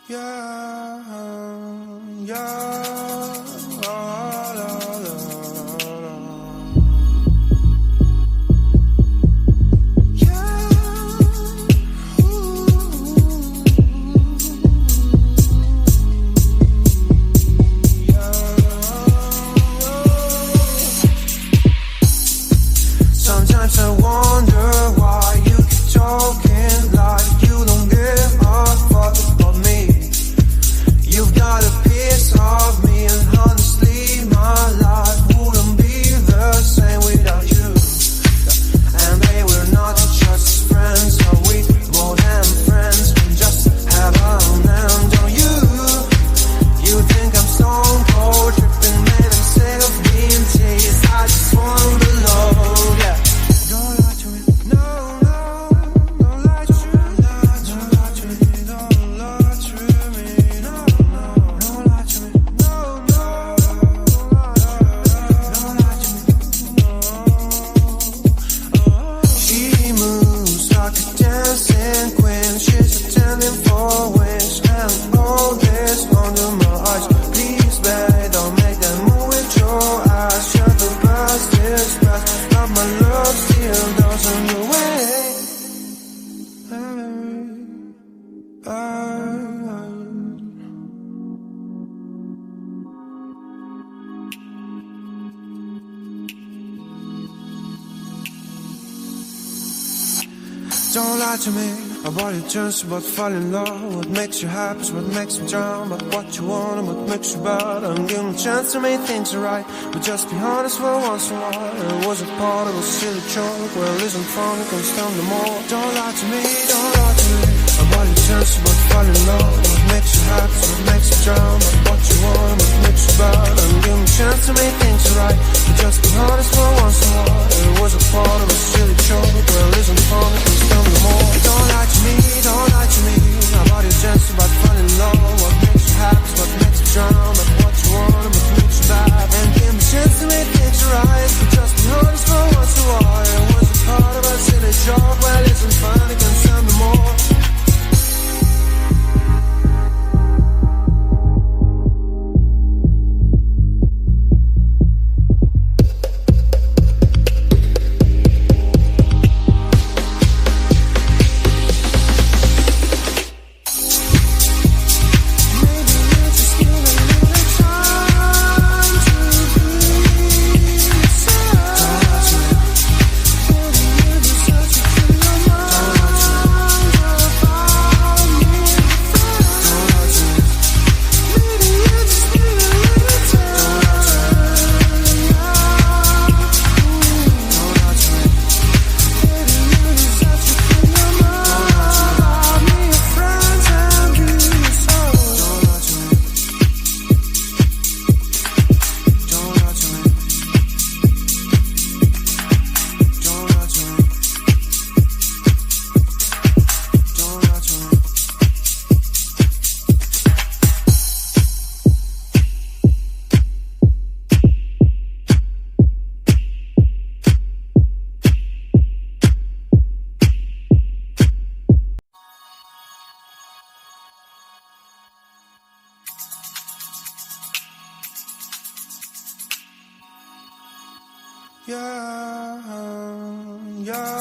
Yeah, yeah, la, la, la, la. Yeah, sometimes I wonder why you keep talking like you don't give a fuck about me. You've got a piece of me, and honestly, my life wouldn't be the same without you. And babe, we're not just friends, are we more than friends? We just have a man, don't you? You think I'm stone cold, tripping, man, I'm sick of being teased. I just want to love, yeah. Don't lie to me, no, no, don't lie to me, don't lie to me, don't lie to me, no, no, don't lie to me, no, no, don't lie to me, She moves like a dancing queen, she's attending for wings, and all this under my eyes. Please, babe, don't make that move with your eyes. You're the best, is best, but my love still doesn't go away. Don't lie to me about your chance, about falling in love. What makes you happy is what makes you drown. But what you want and what makes you bad. I'm giving a chance to make things right, but just be honest for once in a while. It was a part of a silly joke. Well, isn't fun, it can stand no more. Don't lie to me, don't lie to me about your chance, about falling in love. What makes you happy is what makes you drown. But what you want and what makes you bad. I'm giving a chance to make things right, but just be honest for once in a while. It was a part of a silly joke. Well, isn't fun, it can stand no more. Don't lie to me, don't lie to me about your chance, about falling in love. What makes you happy, what makes you drown. But what you want and what makes you bad. And give me a chance to make things right, but just be honest for once in a while. It was a part of a silly joke. Well, isn't fun, it can stand no more. Yeah, yeah.